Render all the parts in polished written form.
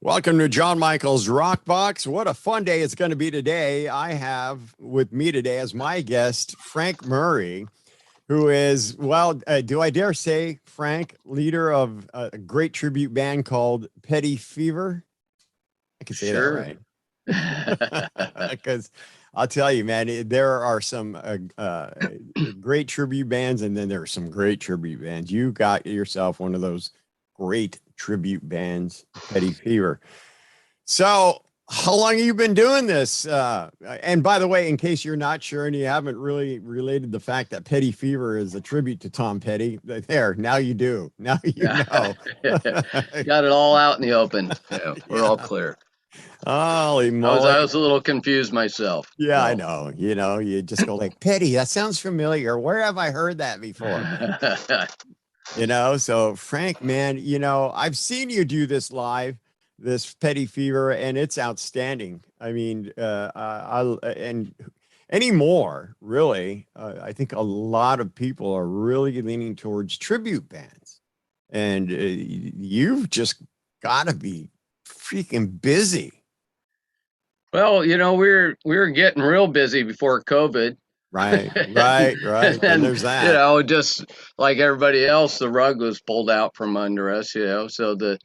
Welcome to John Michael's Rock Box. What a fun day it's going to be today. I have with me today as my guest, Frank Murray, who is, do I dare say, Frank, leader of a great tribute band called Petty Fever? I can say Sure. that right. Because I'll tell you, man, there are some great tribute bands, and then there are some great tribute bands. You got yourself one of those great tribute bands, Petty Fever. So, how long have you been doing this? And by the way, in case you're not sure and you haven't really related the fact that Petty Fever is a tribute to Tom Petty, there, now you do. Now you know. Got it all out in the open. Yeah, we're all clear. Holy I moly. was a little confused myself. Yeah, I know. You just go like, Petty, that sounds familiar. Where have I heard that before? So Frank, man, I've seen you do this live, this Petty Fever, and it's outstanding. I mean, and anymore, really, I think a lot of people are really leaning towards tribute bands, and you've just got to be freaking busy. Well, we were getting real busy before COVID. Right. And there's that. Just like everybody else, the rug was pulled out from under us. So the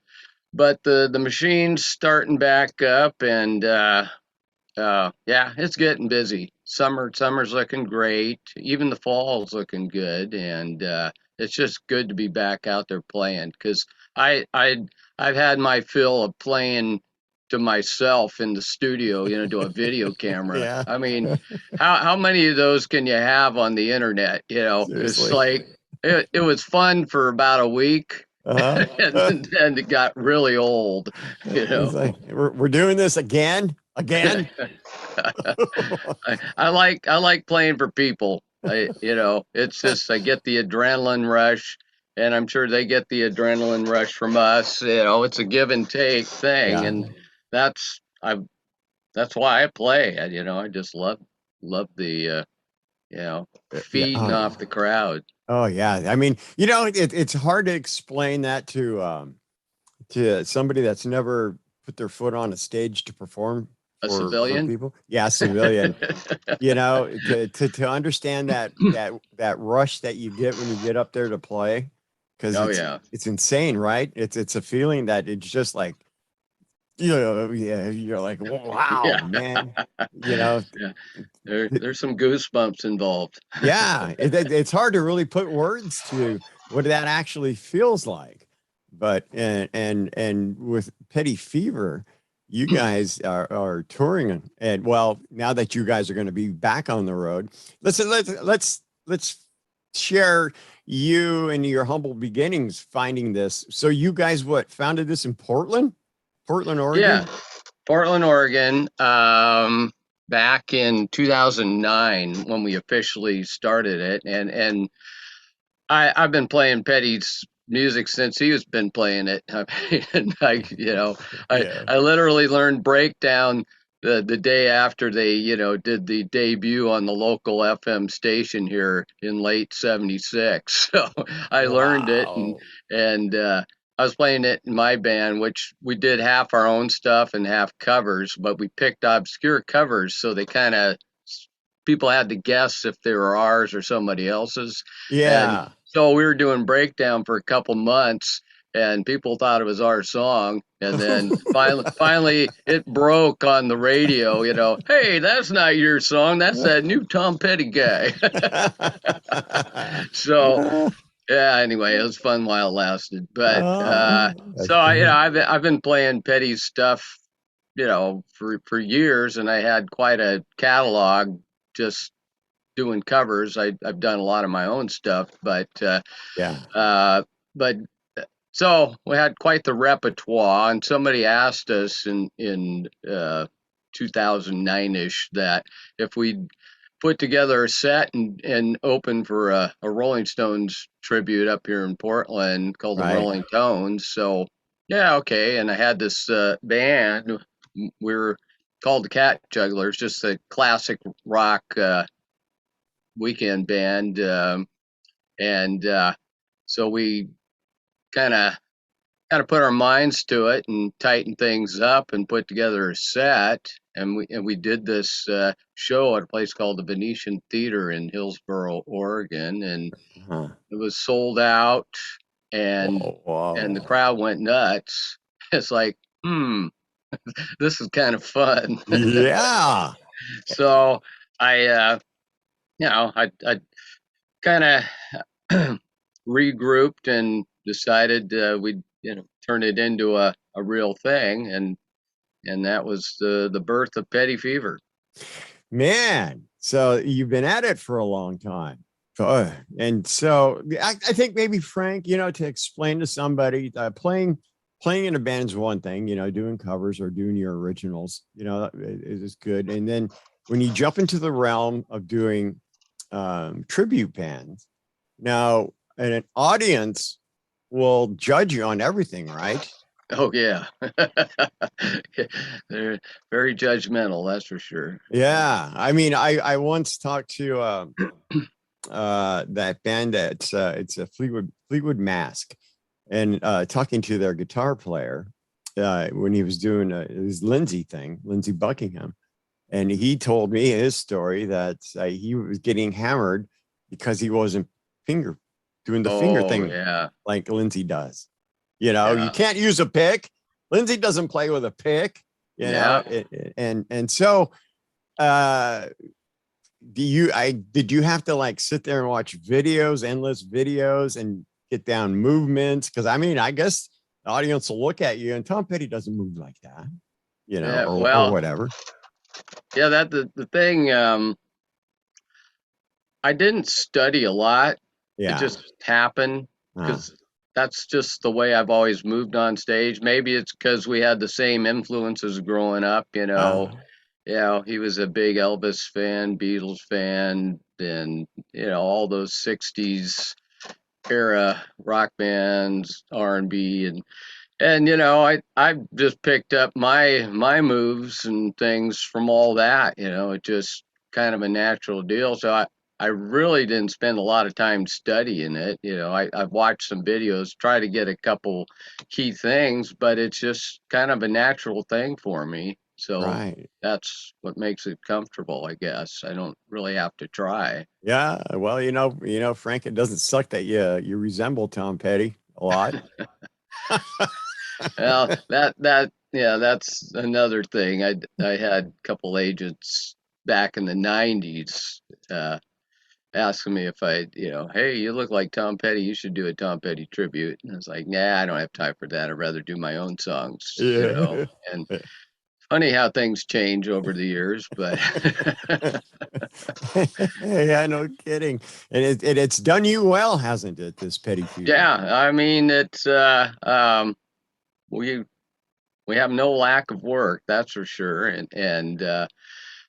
machine's starting back up, and yeah, it's getting busy. Summer's looking great. Even the fall's looking good, and it's just good to be back out there playing. Because I've had my fill of playing to myself in the studio, to a video camera. Yeah. I mean, how many of those can you have on the internet? It's Seriously. like it was fun for about a week. Uh-huh. And it got really old. It's like, we're doing this again. I like playing for people. It's just I get the adrenaline rush, and I'm sure they get the adrenaline rush from us. It's a give and take thing, Yeah. and that's I that's why I play. I just love the feeding off the crowd. Oh yeah. I mean, it's hard to explain that to somebody that's never put their foot on a stage to perform A for civilian? people. Yeah, civilian. To understand that rush that you get when you get up there to play, because Oh yeah. it's insane, right? It's a feeling that it's just like, yeah, you're like, wow, Yeah. man. Yeah. There's some goosebumps involved. Yeah, it's hard to really put words to what that actually feels like. But and with Petty Fever, you guys are touring, and well, now that you guys are going to be back on the road, let's share you and your humble beginnings finding this. So you guys founded this in Portland, Oregon? Yeah, Portland, Oregon. Back in 2009 when we officially started it, and I've been playing Petty's music since he has been playing it. And Yeah. I literally learned breakdown the day after they did the debut on the local FM station here in late '76. So I learned it, Wow. and I was playing it in my band, which we did half our own stuff and half covers, but we picked obscure covers, so they kind of people had to guess if they were ours or somebody else's. And Yeah. so we were doing breakdown for a couple months, and people thought it was our song. And then finally it broke on the radio, hey, that's not your song. That's that new Tom Petty guy. So yeah, anyway, it was fun while it lasted. But That's so great. I've been playing Petty's stuff, for years, and I had quite a catalog just doing covers. I've done a lot of my own stuff, but Yeah. but so we had quite the repertoire, and somebody asked us in 2009ish that if we'd put together a set and open for a Rolling Stones tribute up here in Portland called the Right. Rolling Tones. So yeah, okay. And I had this band. We were called the Cat Jugglers, just a classic rock weekend band, and so we kind of kind of put our minds to it and tighten things up and put together a set. And we did this show at a place called the Venetian Theater in Hillsboro, Oregon, and Huh. it was sold out, and Whoa, and the whoa. crowd went nuts. It's like, this is kind of fun. Yeah. So I, I kind of regrouped and decided we'd turn it into a real thing, and that was the birth of Petty Fever. Man, so you've been at it for a long time. And so I think maybe Frank, to explain to somebody playing in a band is one thing, doing covers or doing your originals, is good. And then when you jump into the realm of doing tribute bands, now and an audience will judge you on everything, right? Oh yeah, they're very judgmental, that's for sure. Yeah. I mean, I once talked to that band that's it's a Fleetwood Mask, and talking to their guitar player when he was doing his Lindsey Buckingham, and he told me his story that he was getting hammered because he wasn't finger doing the finger Oh thing yeah, like Lindsey does. You yeah, can't use a pick. Lindsey doesn't play with a pick. yeah. And so uh did you have to like sit there and watch videos, endless videos, and get down movements? Because I mean, I guess the audience will look at you and Tom Petty doesn't move like that, Yeah, or well, whatever. yeah, that the thing. I didn't study a lot. It Yeah. just happened uh, because that's just the way I've always moved on stage. Maybe it's because we had the same influences growing up. uh, He was a big Elvis fan, Beatles fan, and all those '60s era rock bands, R&B, and I just picked up my moves and things from all that. It just kind of a natural deal. So I really didn't spend a lot of time studying it. I've watched some videos, try to get a couple key things, but it's just kind of a natural thing for me. So right. that's what makes it comfortable, I guess. I don't really have to try. Yeah. Well, Frank, it doesn't suck that you resemble Tom Petty a lot. Well, yeah, that's another thing. I had a couple agents back in the '90s asking me if hey, you look like Tom Petty, you should do a Tom Petty tribute. And I was like, nah, I don't have time for that. I'd rather do my own songs. Yeah. And funny how things change over the years, but Yeah, no kidding. And it's done you well, hasn't it? This Petty Fever. yeah, I mean, it's we we have no lack of work, that's for sure, and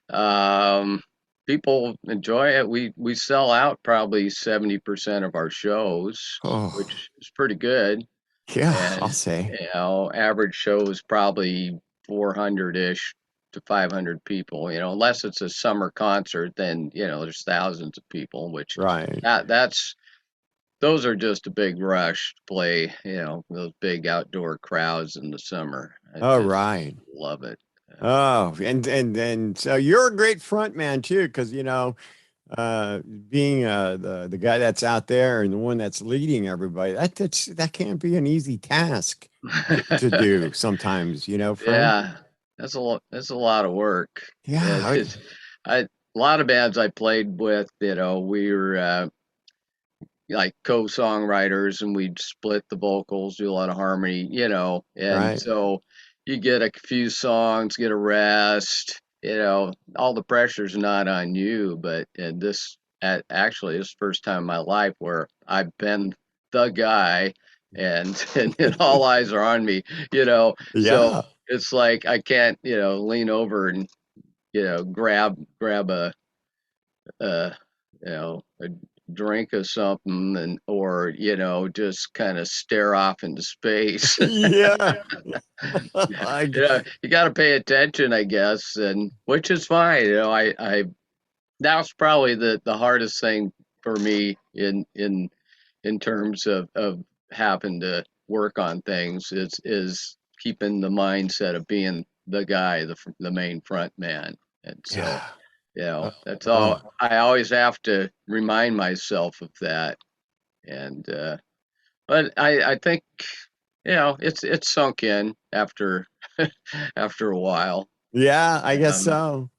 Um, people enjoy it. We sell out probably 70% of our shows, Oh, which is pretty good. yeah, I'll And say. average show is probably 400-ish to 500 people. Unless it's a summer concert, then there's thousands of people. Which Right. that's those are just a big rush to play. Those big outdoor crowds in the summer. I All just right. love it. Oh, and so you're a great front man too, because uh being the guy that's out there and the one that's leading everybody, that can't be an easy task to do sometimes, Frank. Yeah, that's a lot. That's a lot of work. Yeah. It's a lot of bands I played with. We were like co-songwriters, and we'd split the vocals, do a lot of harmony. And Right. so you get a few songs, get a rest. All the pressure's not on you, but actually this is the first time in my life where I've been the guy, and all eyes are on me. So Yeah. it's like I can't lean over and grab a a drink of something, or just kind of stare off into space. Yeah. I, You got to pay attention, I guess, and which is fine. I that's probably the hardest thing for me in terms of having to work on things is keeping the mindset of being the guy, the main front man. And so, Yeah. that's Oh, all. I always have to remind myself of that. And but I think it's sunk in after after a while. yeah, I guess Um,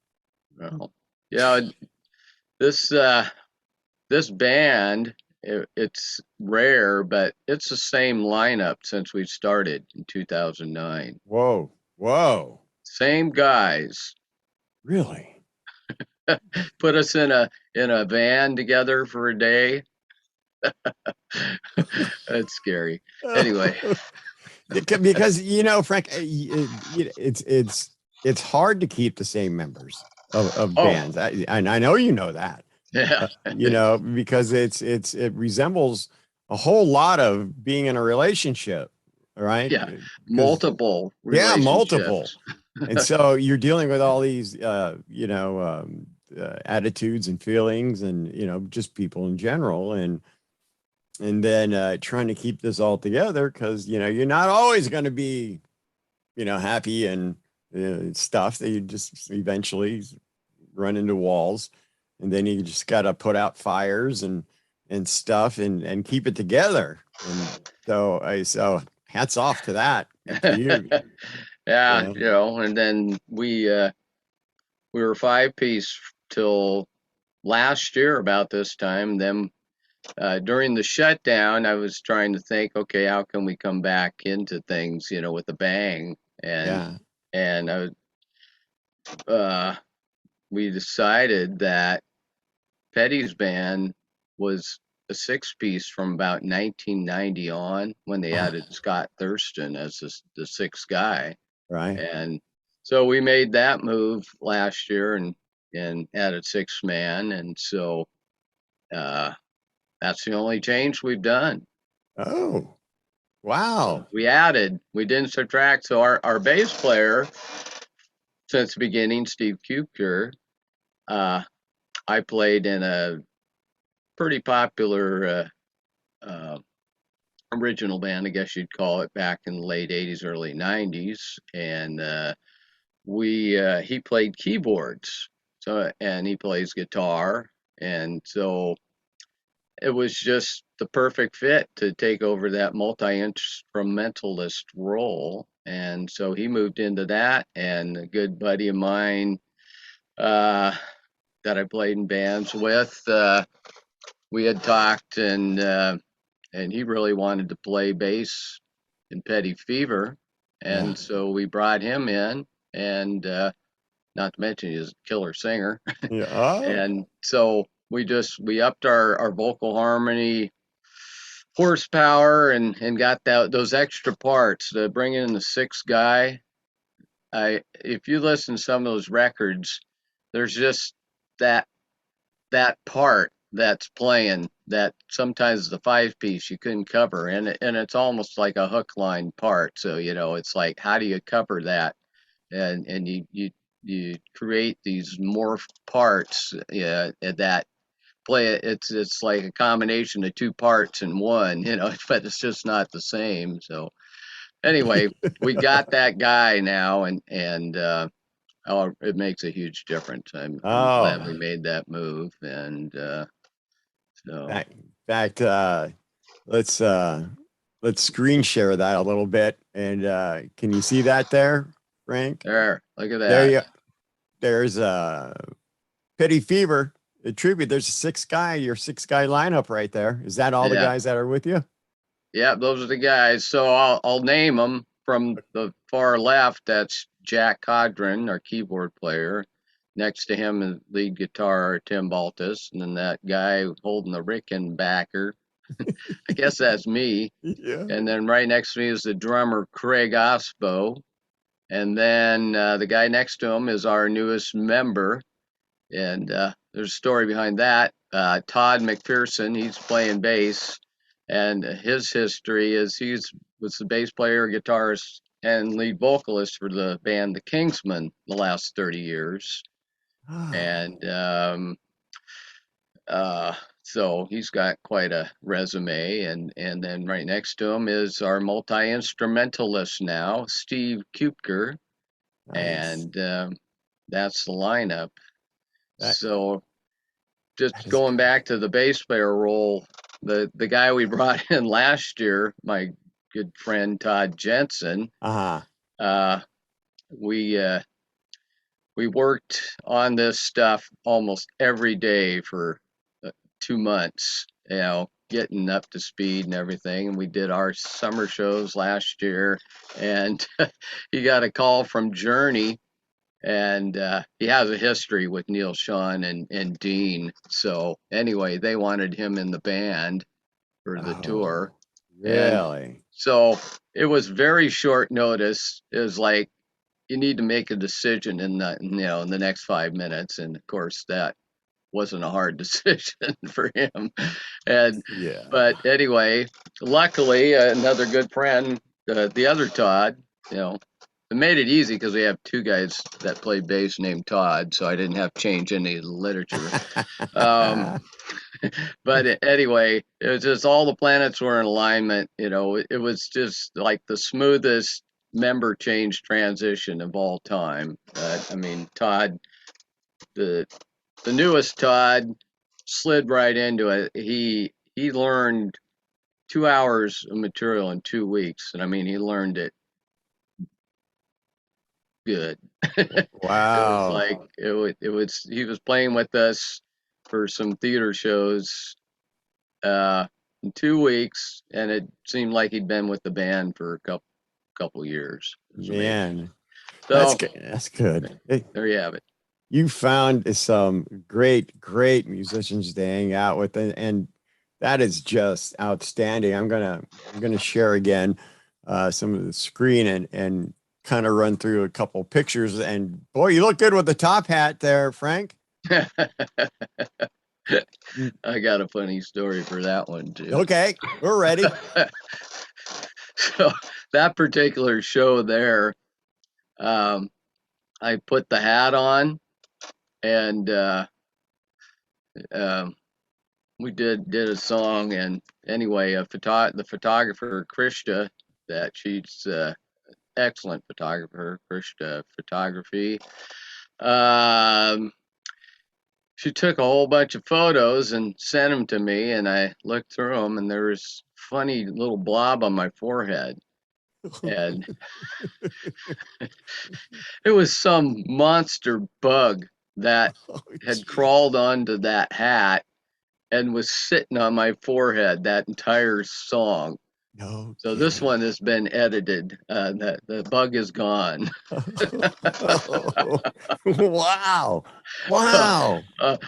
so. well, yeah, this this band, it's rare, but it's the same lineup since we started in 2009. Whoa. Whoa. Same guys. Really? Put us in a van together for a day. That's scary. Anyway, Because Frank, it's hard to keep the same members of oh bands, and I know you know that. yeah, Because it resembles a whole lot of being in a relationship, right? yeah, Because multiple yeah, multiple, relationships. and so you're dealing with all these, attitudes and feelings, and just people in general, and then trying to keep this all together because you're not always going to be happy and stuff that you just eventually run into walls, and then you just got to put out fires and stuff and keep it together. And so hats off to that to you. Yeah, Yeah, and then we were five piece till last year about this time. Then during the shutdown, I was trying to think, okay, how can we come back into things, with a bang? yeah. And uh, we decided that Petty's band was a six piece from about 1990 on when they added Scott Thurston as the sixth guy. Right. And so we made that move last year and added six man. And so uh, that's the only change we've done. Oh, So wow. we didn't subtract. So our bass player since the beginning, Steve Cupker, uh, I played in a pretty popular uh, original band, I guess you'd call it, back in the late '80s, early '90s, and we he played keyboards, so and he plays guitar, and so it was just the perfect fit to take over that multi-instrumentalist role. And so he moved into that, and a good buddy of mine uh, that I played in bands with, we had talked, and he really wanted to play bass in Petty Fever, Yeah. and so we brought him in, and not to mention he's a killer singer, Yeah. Oh. and so we upped our vocal harmony horsepower and got those extra parts to bring in the sixth guy. I If you listen to some of those records, there's just that that part that's playing that sometimes the five piece you couldn't cover, and it's almost like a hook line part. So it's like, how do you cover that? And you create these morph parts, yeah, that play it. It's like a combination of two parts in one, but it's just not the same. So anyway, we got that guy now, and oh, it makes a huge difference. I'm glad Oh. we made that move, and so Fact, let's uh let's screen share that a little bit. And can you see that there, Frank? there, look at There that. you there's Pity Fever, a tribute. There's a your six guy lineup right there. Is that all the Yeah, guys that are with you? yeah, those are the guys. So I'll name them from the far left. That's Jack Codron, our keyboard player. Next to him is lead guitar Tim Baltus, and then that guy holding the Rickenbacker. I guess that's me. Yeah. And then right next to me is the drummer Craig Osbo, and then the guy next to him is our newest member. And there's a story behind that. Todd McPherson, he's playing bass, and his history is was the bass player, guitarist, and lead vocalist for the band The Kingsmen the last 30 years. Oh. And uh, So he's got quite a resume, and then right next to him is our multi-instrumentalist now, Steve Kupker, Nice. and that's the lineup. That So that just is going great. back to the bass player role, the guy we brought in last year, my good friend Todd Jensen, Uh-huh. uh, we uh, we worked on this stuff almost every day for 2 months, getting up to speed and everything. And we did our summer shows last year, and he got a call from Journey, and he has a history with Neil Sean and Dean. So anyway, they wanted him in the band for the tour, Oh, and really? so it was very short notice. It was like you need to make a decision in the next 5 minutes, and of course that wasn't a hard decision for him. And Yeah. but anyway, luckily another good friend, the other Todd, you know, it made it easy because we have two guys that play bass named Todd, so I didn't have to change any literature. Um, but anyway, it was just all the planets were in alignment. It was just like the smoothest member change transition of all time. I mean, Todd, the the newest Todd, slid right into it. He learned 2 hours of material in 2 weeks, and I mean, he learned it good. It was Wow. like it was he was playing with us for some theater shows in 2 weeks, and it seemed like he'd been with the band for a couple years. It was amazing. Man, that's So good. That's good. there you have it. You found some great musicians to hang out with, and that is just outstanding. I'm gonna share again some of the screen and kind of run through a couple pictures. And boy, you look good with the top hat there, Frank. Mm, I got a funny story for that one too. okay, we're ready. So that particular show there, um, I put the hat on, and um, we did a song. And anyway, the photographer Krista, that she's excellent photographer, Krista Photography. Um, she took a whole bunch of photos and sent them to me, and I looked through them, and there was funny little blob on my forehead, and it was some monster bug that Oh, had gee. crawled onto that hat and was sitting on my forehead that entire song. No So this kidding. one has been edited. That the bug is gone. Wow. Wow.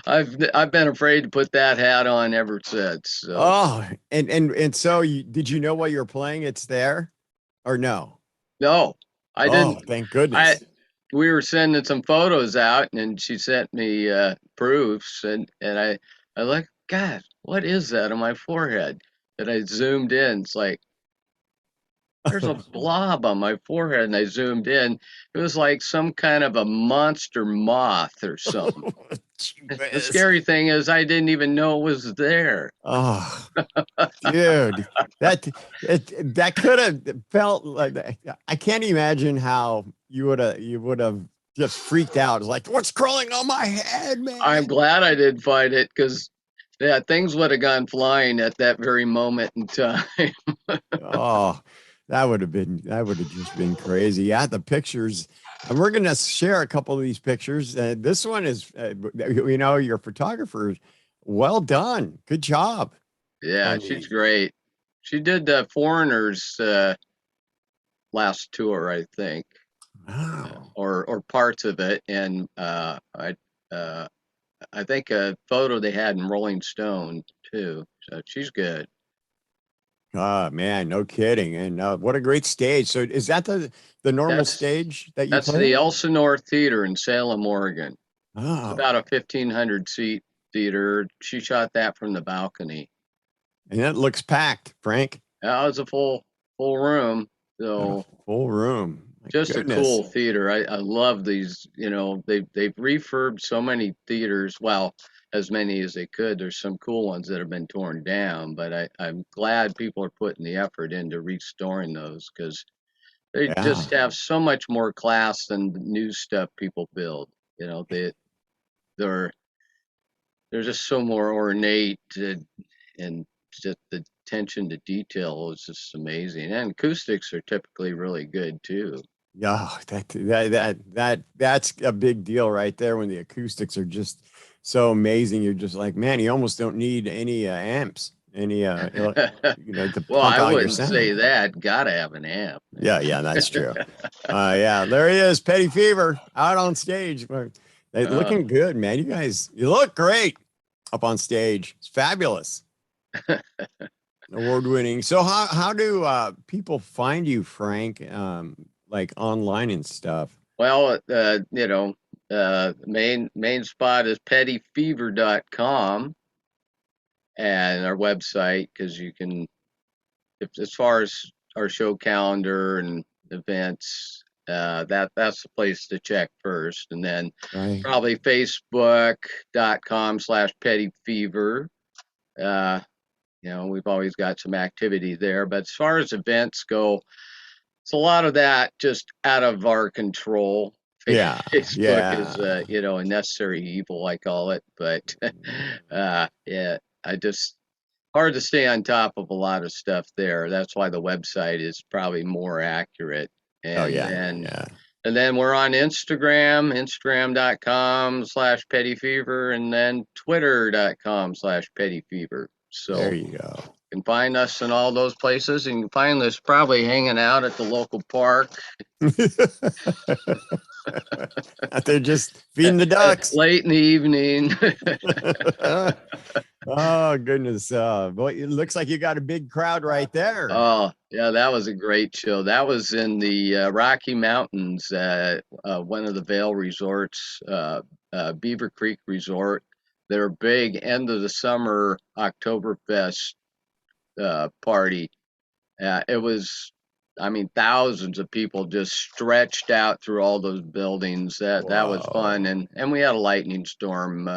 I've been afraid to put that hat on ever since. So Oh, and so did you know what you're playing? It's there or no? no, I Oh, didn't. thank I goodness. We were sending some photos out, and she sent me proofs, and I like, God, what is that on my forehead? And I zoomed in. It's like there's a blob on my forehead, and I zoomed in. It was like some kind of a monster moth or something. Gee The whiz. scary thing is I didn't even know it was there. Oh, dude, that could have felt like I can't imagine how you would have just freaked out. It's like, what's crawling on my head, I'm man? glad I did find it because yeah, things would have gone flying at that very moment in time. Oh, that would have just been crazy. Yeah, the pictures, and we're gonna share a couple of these pictures. This one is, your photographer. Well done, good job. I Yeah, she's mean, great. She did the Foreigners last tour, I think, wow. or parts of it, and uh, I think a photo they had in Rolling Stone too. So she's good. Man, no kidding. And what a great stage. So is that the normal That's stage that you that's play the at? Elsinore Theater in Salem, Oregon. It's Oh, about a 1,500 seat theater. She shot that from the balcony. and that looks packed, Frank. That was a full room. Got a So full room. My just a goodness. cool theater. I love these. They've refurbed so many theaters. Well, as many as they could. There's some cool ones that have been torn down, but I'm glad people are putting the effort into restoring those because they Yeah. just have so much more class than the new stuff people build. You know, they're they're just so more ornate and just the attention to detail is just amazing. And acoustics are typically really good too. Yeah, that's a big deal right there when the acoustics are just so amazing. You're just like, man, you almost don't need any amps, any to Well, pump I out your wouldn't say sound. that. Gotta have an amp, Yeah, yeah, that's true. Yeah, there he is, Petty Fever, out on stage. They man. looking good, man. You guys, you look great up on stage. It's fabulous, award winning. So how do people find you, Frank? Like online and stuff. Well, main spot is pettyfever.com and our website because you can, if as far as our show calendar and events, that's the place to check first, and then Right. probably facebook.com/pettyfever. Uh, we've always got some activity there, but as far as events go, it's a lot of that just out of our control. Yeah. Facebook is, Yeah. a necessary evil, I call it. But yeah, I just hard to stay on top of a lot of stuff there. That's why the website is probably more accurate. Oh And yeah. then Yeah. and then we're on Instagram, instagram.com/pettyfever, and then twitter.com/pettyfever. There So you go. you can find us in all those places, and you can find us probably hanging out at the local park Out there just feeding the ducks. late in the evening. Oh goodness. Boy, it looks like you got a big crowd right there. Oh, yeah, that was a great show. That was in the Rocky Mountains, one of the Vail resorts, Beaver Creek Resort. Their big end of the summer Oktoberfest party. It was, I mean, thousands of people just stretched out through all those buildings. That was fun, Whoa. and we had a lightning storm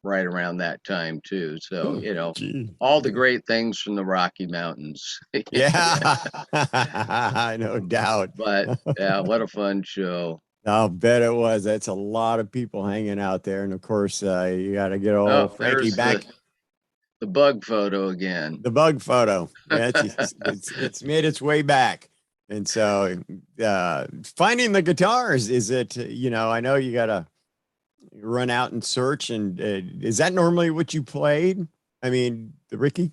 right around that time too. So Gee. all the great things from the Rocky Mountains. Yeah. No doubt. But yeah, what a fun show. I'll bet it was. That's a lot of people hanging out there. And of course, you got to get Oh, old Frankie there's back. the bug photo again. The bug photo. Yeah, it's made its way back. And so finding the guitars, is it, I know you got to run out and search. And is that normally what you played? I mean, the Ricky?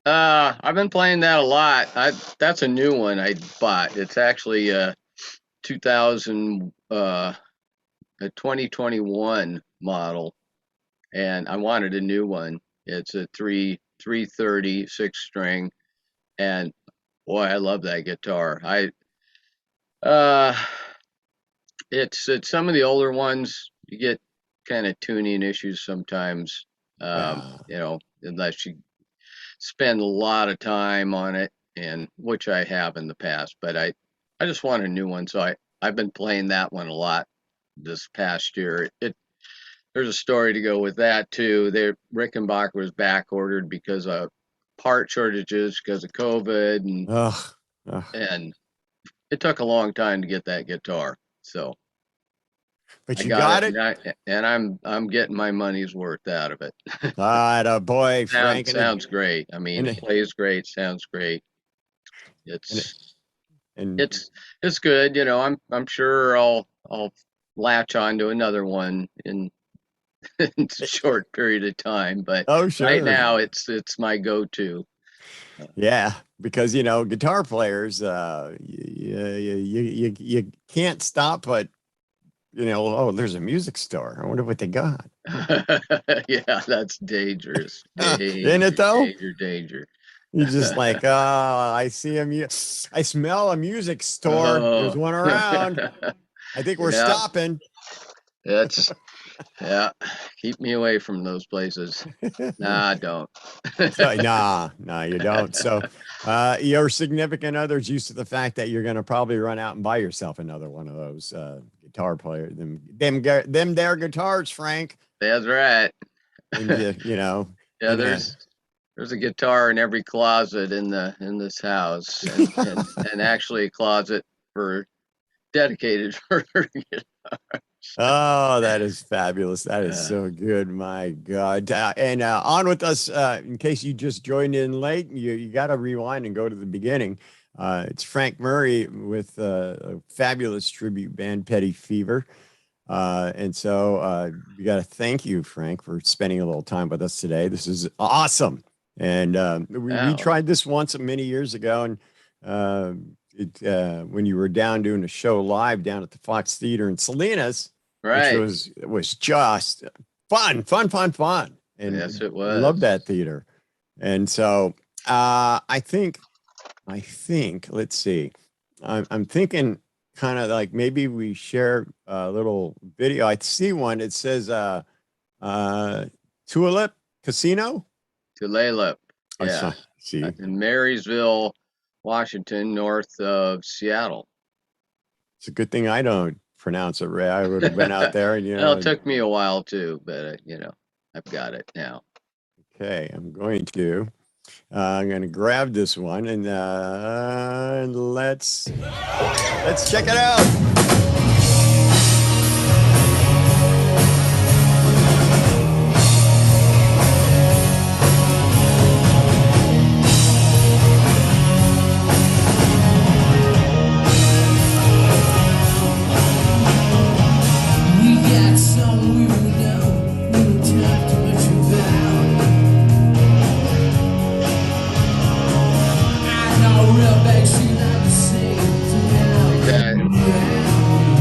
I've been playing that a lot. That's a new one I bought. It's actually 2000 a 2021 model, and I wanted a new one. It's a 330 6 string, and boy, I love that guitar. I uh, it's some of the older ones you get kind of tuning issues sometimes. Yeah. Unless you spend a lot of time on it, and which I have in the past. But I just want a new one, so I've been playing that one a lot this past year. There's a story to go with that too. Rickenbacker was back ordered because of part shortages because of COVID, Ugh. Ugh. and it took a long time to get that guitar. So But I you got got it, it. and I'm getting my money's worth out of it. Boy, Frank, Sounds great. I mean, and it plays great, sounds great. and It's and it's good. I'm sure I'll latch on to another one in a short period of time, but oh, right sure. now it's my go-to. Yeah, because guitar players, you can't stop, but oh, there's a music store. I wonder what they got. Yeah, that's dangerous. Isn't it Danger, though? danger, danger. You just like, I see I smell a music store. There's Oh, one around. I think we're yeah, stopping. that's yeah. Keep me away from those places. Nah, don't. So nah, you don't. So your significant other's used to the fact that you're going to probably run out and buy yourself another one of those guitar players. Them their guitars, Frank. That's right. and you know, Yeah, and there's a guitar in every closet in this house, and actually a closet for dedicated for oh, that is fabulous. That is uh, so good. My God. And on with us, in case you just joined in late, you got to rewind and go to the beginning. It's Frank Murray with a fabulous tribute band, Petty Fever. And so we got to thank you, Frank, for spending a little time with us today. This is awesome. And we wow. tried this once many years ago, and when you were down doing a show live down at the Fox Theater in Salinas, which Right. was just fun, Yes, and it love was. that theater. And so I think let's see, I'm thinking kind of like maybe we share a little video. I see one. It says uh Tulip Casino. Tulalip. I saw. Yeah. See, In Marysville, Washington, north of Seattle. it's a good thing I don't pronounce it right. I would have been out there, and Well, it took me a while too, but I've got it now. okay, I'm going to grab this one and let's check it out. We got some we will know, we will talk too much about. I know real big, she not the same to now. Okay.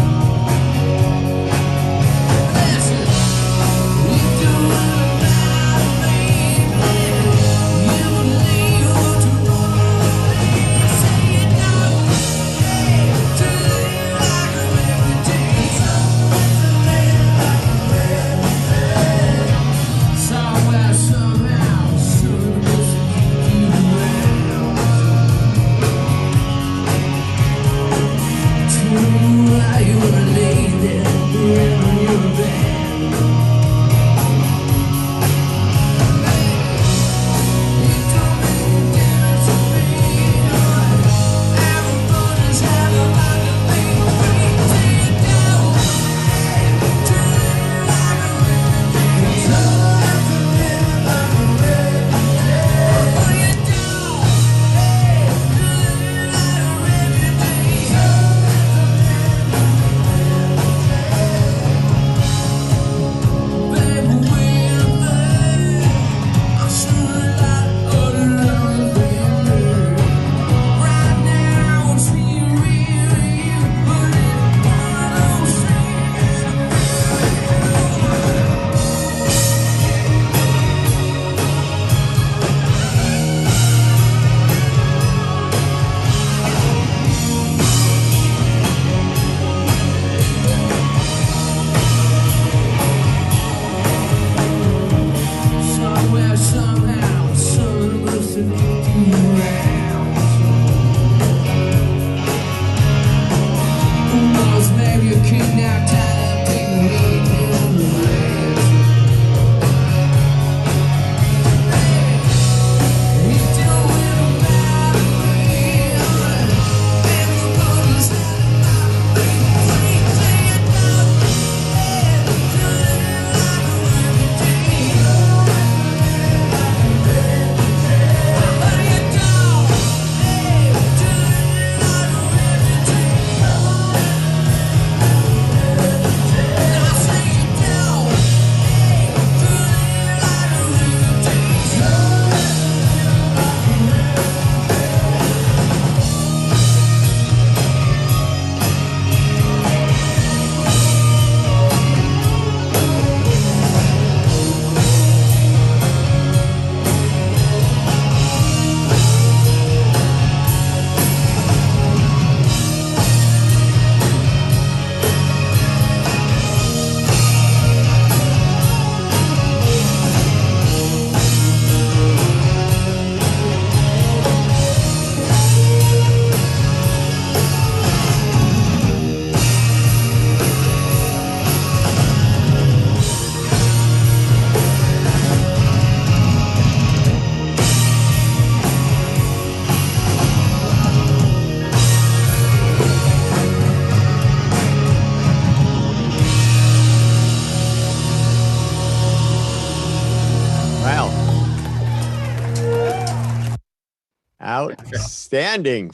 Outstanding.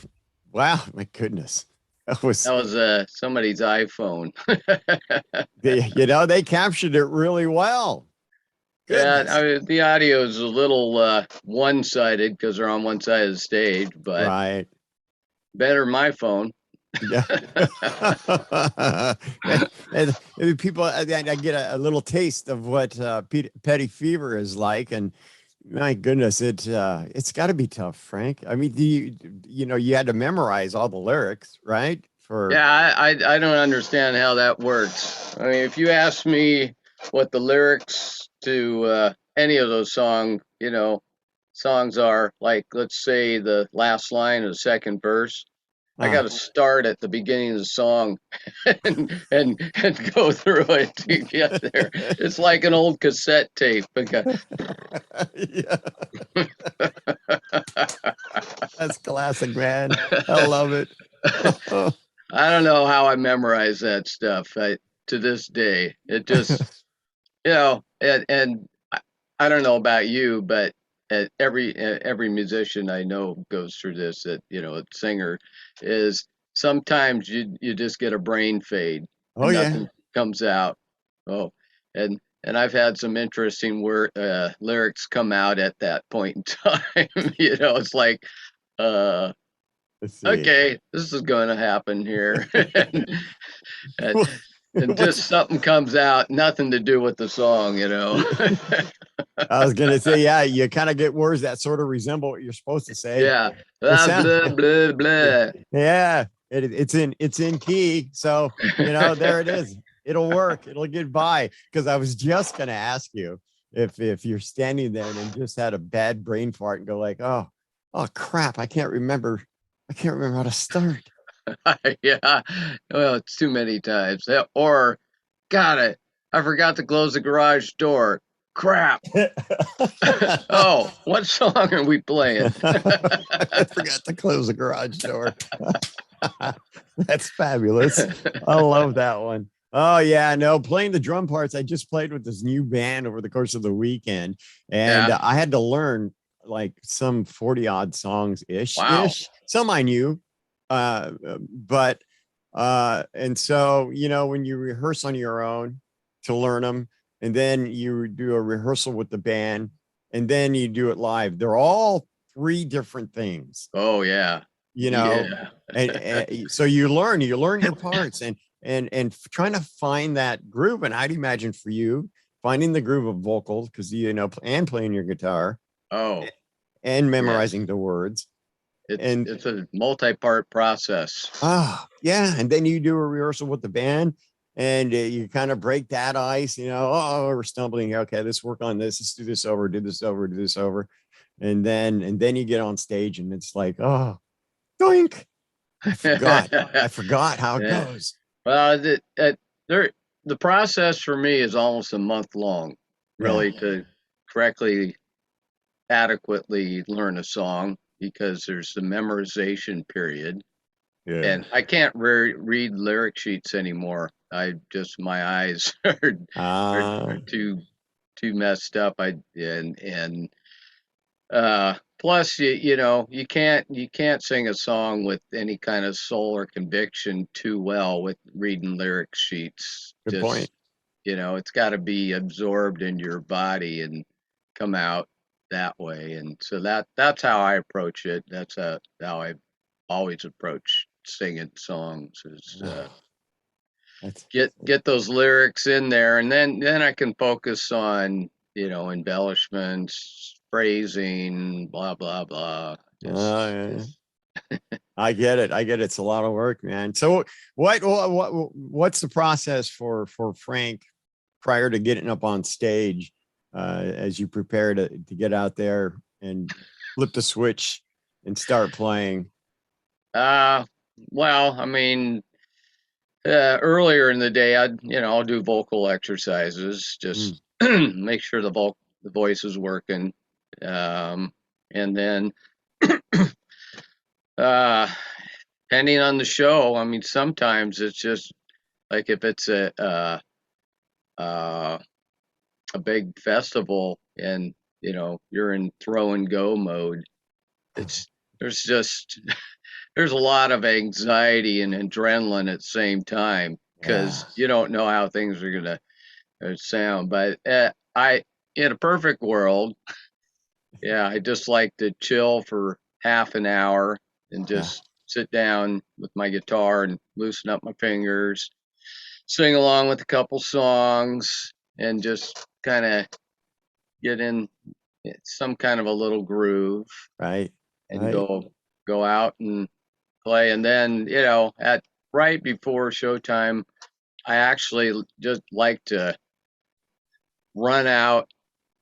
Wow, my goodness. That was, That was somebody's iPhone. they captured it really well. Yeah, Goodness. I mean, the audio is a little one-sided because they're on one side of the stage, but Right. better than my phone. Yeah. And people, I get a little taste of what petty fever is like, and my goodness, it's got to be tough, Frank. I mean, you had to memorize all the lyrics, right? For Yeah, I don't understand how that works. I mean, if you ask me what the lyrics to any of those songs are, like let's say the last line of the second verse, I got to start at the beginning of the song and go through it to get there. It's like an old cassette tape. Yeah, that's classic, man. I love it. I don't know how I memorize that stuff. To this day, it just and I don't know about you, but every musician I know goes through this. That a singer is sometimes you just get a brain fade Oh and yeah. nothing comes out. Oh, and I've had some interesting lyrics come out at that point in time. It's like, uh, Let's see. okay, this is going to happen here, and, and What's just something comes out, nothing to do with the song. I was gonna say, yeah, you kind of get words that sort of resemble what you're supposed to say. Yeah. It Blah, sounds, blah, blah, blah. yeah, it's in key. So there it is. It'll work. It'll get by. Because I was just gonna ask you if you're standing there and just had a bad brain fart and go like, oh crap, I can't remember. I can't remember how to start. Yeah. Well, it's too many times. Yeah, or, got it. I forgot to close the garage door. Crap. Oh, what song are we playing? I forgot to close the garage door. That's fabulous. I love that one. Oh yeah, no, playing the drum parts. I just played with this new band over the course of the weekend, and Yeah. I had to learn like some 40 odd songs Wow. ish. Some I knew, but and so when you rehearse on your own to learn them, and then you do a rehearsal with the band, and then you do it live. They're all three different things, Oh, yeah. you know Yeah. and so you learn your parts and trying to find that groove. And I'd imagine for you finding the groove of vocals, because and playing your guitar Oh, and yes. memorizing the words. It's And it's a multi-part process. yeah, and then you do a rehearsal with the band, and you kind of break that ice. Oh, we're stumbling here. Okay, let's work on this. Let's do this over, do this over, do this over. And then you get on stage and it's like, oh, doink. I forgot how it Yeah. goes. Well, the process for me is almost a month long, Yeah. really, to correctly, adequately learn a song because there's the memorization period, Yeah. and I can't read lyric sheets anymore. My eyes are Uh, too messed up. Plus, you can't sing a song with any kind of soul or conviction too well with reading lyric sheets. good point. Just, it's got to be absorbed in your body and come out that way. And so that's how I approach it. That's how I always approach singing songs is That's get those lyrics in there, and then I can focus on embellishments, phrasing, blah blah blah. yeah. I get it. I get it. It's a lot of work, man. So what's the process for Frank prior to getting up on stage, as you prepare to get out there and flip the switch and start playing? uh well, I mean, earlier in the day, I'll do vocal exercises, just Mm, make sure the voice is working, and then uh depending on the show, I mean, sometimes it's just like if it's uh, a big festival and you're in throw and go mode, it's there's just there's a lot of anxiety and adrenaline at the same time because Yeah. you don't know how things are gonna sound. But I, in a perfect world, yeah, I just like to chill for half an hour and Yeah. just sit down with my guitar and loosen up my fingers, sing along with a couple songs, and just kind of get in some kind of a little groove Right. and Right. go out and play. And then, at right before showtime, I actually just like to run out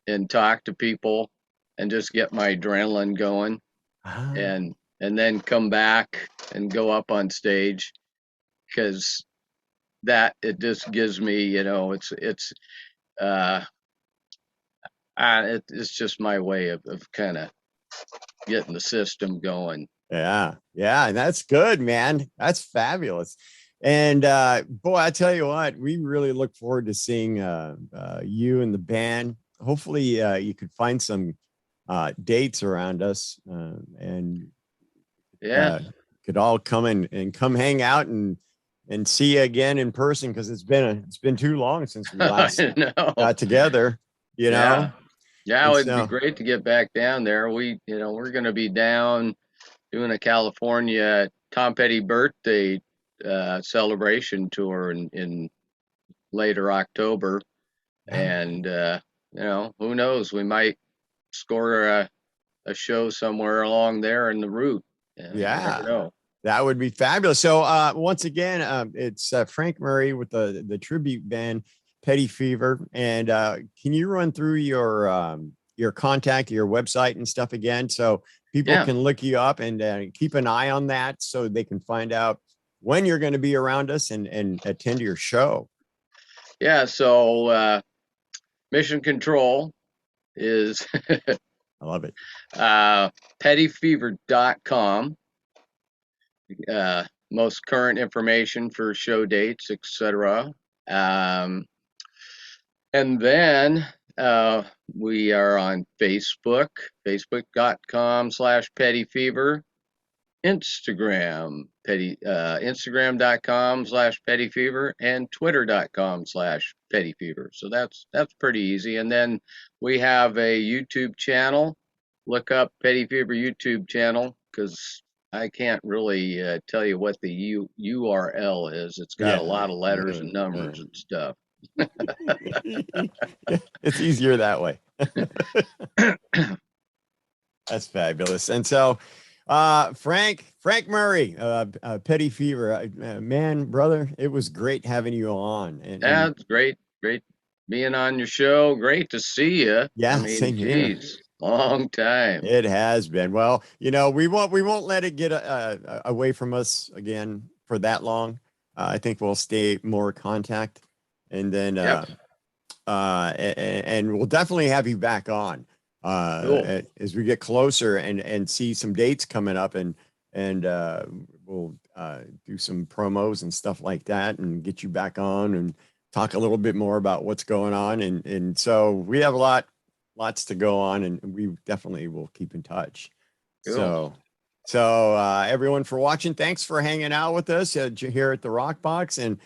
and talk to people and just get my adrenaline going, Ah, and then come back and go up on stage because that it just gives me, uh it's just my way of kind of getting the system going. yeah. Yeah. And that's good, man. That's fabulous. And boy, I tell you what, we really look forward to seeing you and the band. Hopefully, you could find some dates around us and Yeah. uh, could all come and come hang out and see you again in person because it's been too long since we last I know. got together, you Yeah. know. Yeah, And it'd be so, great to get back down there. We're going to be down doing a California Tom Petty birthday celebration tour in later October, yeah, and who knows, we might score a show somewhere along there in the route. You never yeah, know. that would be fabulous. So once again, it's Frank Murray with the tribute band Petty Fever. And can you run through your contact, your website and stuff again, so people Yeah, can look you up and keep an eye on that, so they can find out when you're going to be around us and attend your show. yeah. So Mission Control is I love it. pettyfever.com. Most current information for show dates, etc. Um, and then we are on Facebook, facebook.com/pettyfever. Instagram.com/pettyfever, and twitter.com/pettyfever. So that's pretty easy. And then we have a YouTube channel. Look up Petty Fever YouTube channel because I can't really tell you what the URL is. It's got a Yeah. lot of letters and numbers and stuff. It's easier that way. That's fabulous. And so, Frank Murray, Petty Fever, man, brother, it was great having you on. And That's great, great being on your show. Great to see you. I yeah, mean, same here. geez, long time. It has been. Well, we won't let it get away from us again for that long. I think we'll stay more contact, and then Yep. and we'll definitely have you back on Cool. as we get closer and see some dates coming up, and we'll do some promos and stuff like that and get you back on and talk a little bit more about what's going on, and so we have lots to go on, and we definitely will keep in touch. Cool. So everyone for watching, thanks for hanging out with us here at the Rock Box, and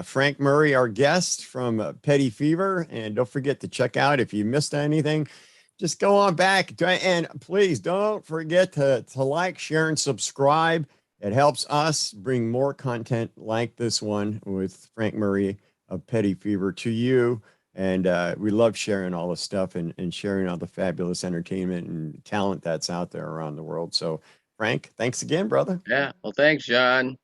Frank Murray, our guest from Petty Fever. And don't forget to check out, if you missed anything, just go on back, and please don't forget to like, share, and subscribe. It helps us bring more content like this one with Frank Murray of Petty Fever to you. And we love sharing all the stuff and sharing all the fabulous entertainment and talent that's out there around the world. So, Frank, thanks again, brother. Yeah. Well, thanks, John.